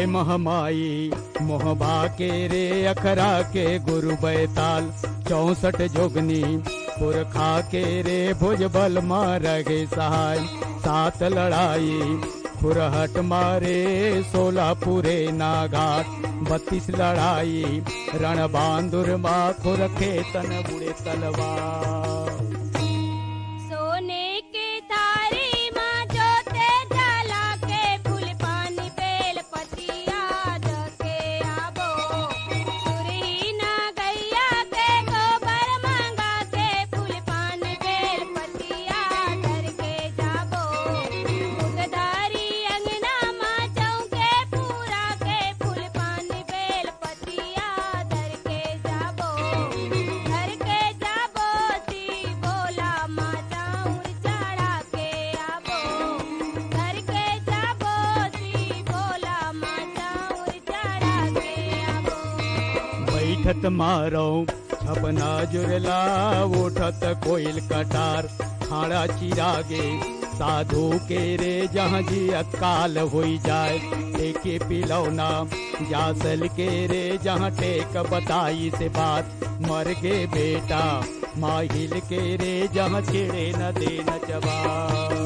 जय महामाई मोहबा के रे अखरा के गुरु बैताल 64 जोगनी पुरखा के रे भुजबल मार गे सहाय 7 लड़ाई खुरहट मारे 16 पुरे नाघाट 32 लड़ाई रण बांदुर मा खुरखे तन बुढ़े तलवार। बैठत मारो छपना जुरला उठत कोयल कटार खाड़ा चिरागे साधु के रे जहाँ जी अकाल होई जाए टेके पिलौना जासल के रे जहाँ टेक बताई से बात मर गे बेटा माहिल के रे जहाँ छिड़े न दे न जवाब।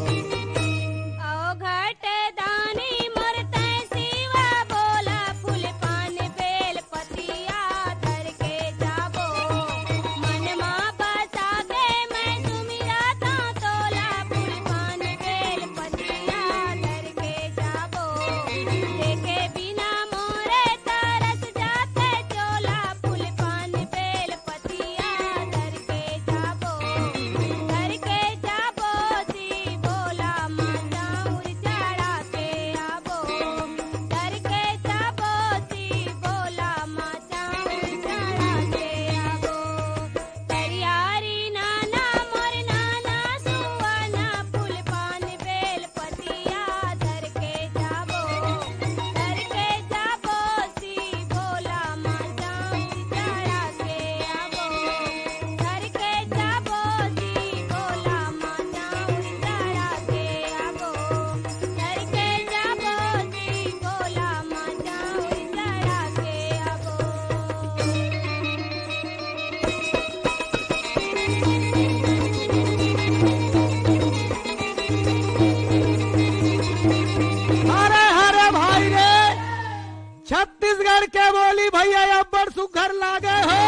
छत्तीसगढ़ के बोली भैया अब्बड़ सुघर लागे हो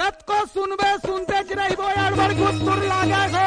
कत को सुनबे सुनते रहिबो अब्बड़ गुस्सुर लागे हो।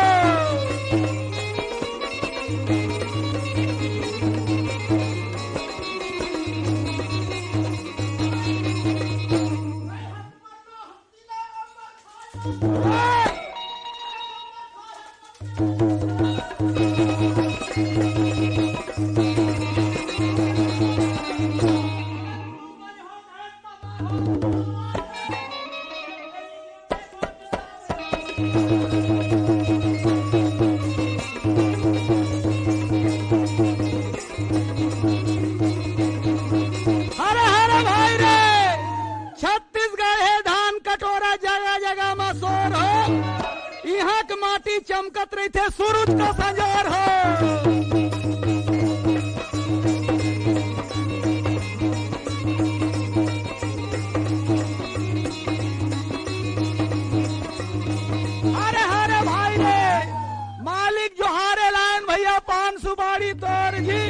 माटी चमकत रही थे सूरज का संजोर हो। अरे हरे भाई रे मालिक जो हारे लाइन भैया पान सुपारी तोर जी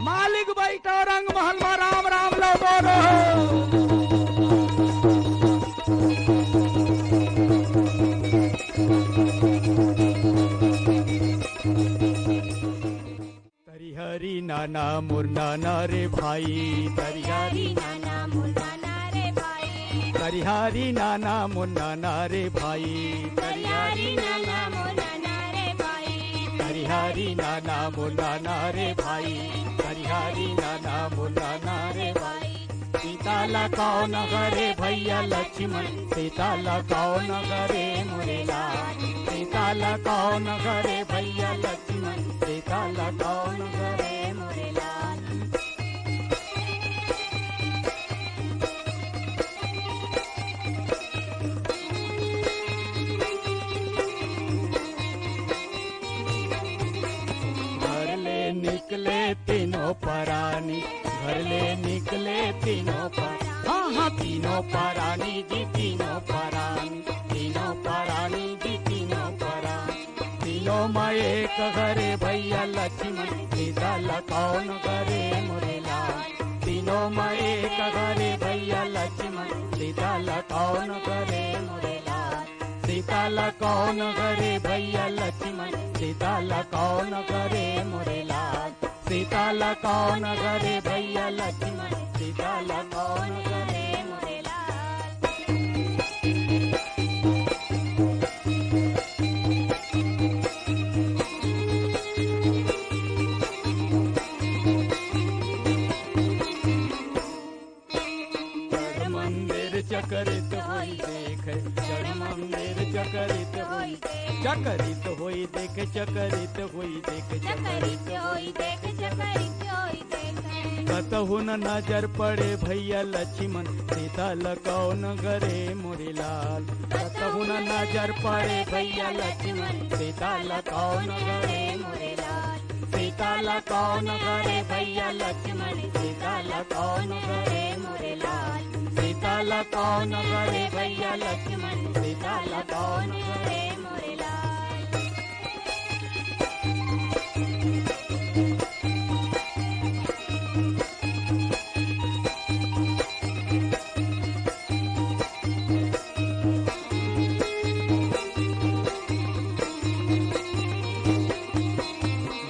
मालिक बैठो रंग महल में राम राम लो बोलो। हरी नाना मुरनाना रे भाई तरिहारी नाना मुरनाना रे भाई तरिहारी नाना मुरनाना रे भाई तरिहारी नाना मुरनाना रे भाई तरिहारी नाना मुरनाना रे भाई तरिहारी नाना मुरनाना रे भाई। सीता लगाओ न करे भैया लक्ष्मण सीता लगाओ न करे मुरेला सीता लगाओ न करे भैया लक्ष्मण सीता लगाओ न करे मुरेला। घर ले निकले तीनों परानी घर ले निकले तीनों पर, हाँ हाँ तीनों परानी जी तीनों परानी, तीनों परानी जी तीनों परानी। तीनों माँ एक घरे भैया लक्ष्मण सीता लखन घरे मोरे लाल। तीनों माँ एक घरे भैया लक्ष्मण सीता लखन घरे मोरे लाल। सीता लखन घरे भैया लक्ष्मण सीता लखन घरे मोरे लाल। सीता लखन घरे भैया लक्ष्मण सीता लखन घरे मोरे लाल। चकरित होई देख, जड़ मंदिर चकरित होई देख, चकरित होई देख, चकरित होई देख, चकरित होई देख, चकरित होई देख। कतहु न नजर पड़े भैया लक्ष्मण सीता लखन घरे मोरे लाल। कतहु न नजर पड़े भैया लक्ष्मण सीता लखन घरे मोरे लाल। सीता लखन घरे भैया लक्ष्मण सीता लखन घरे मोरे लाल। सीता लखन घरे भैया लक्ष्मण सीता लखन घरे मोरे लाल।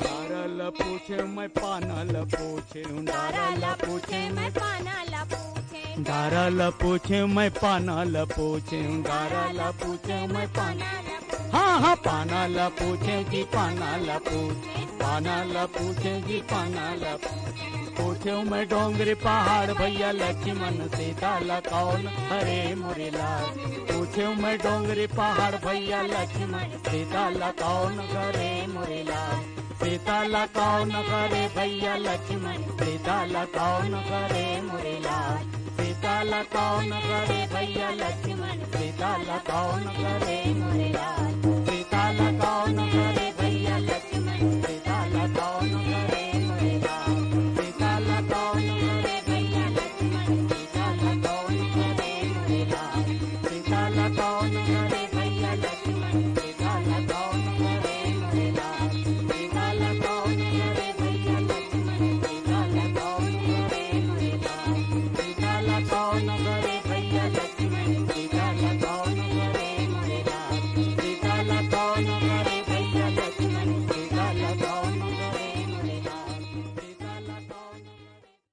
डारल पूछे मैं पानल पूछे, डारल पूछे मैं पानल पूछे, डारल पूछे मैं पानल पूछे, डारल पूछे मैं पानल, हाँ हाँ पानल पूछे जी पानल पूछे, पानल पूछे जी पानल पूछे मैं डोंगरी पहाड़ भैया लक्ष्मण सीता लखन घरे मोरे लाल। पूछे मैं डोंगरी पहाड़ भैया लक्ष्मण सीता लखन घरे मोरे लाल। सीता लखन घरे भैया लक्ष्मण सीता लखन घरे मोरे लाल। सीता लखन घरे भैया लक्ष्मण सीता लखन घरे मोरे लाल। सीता लखन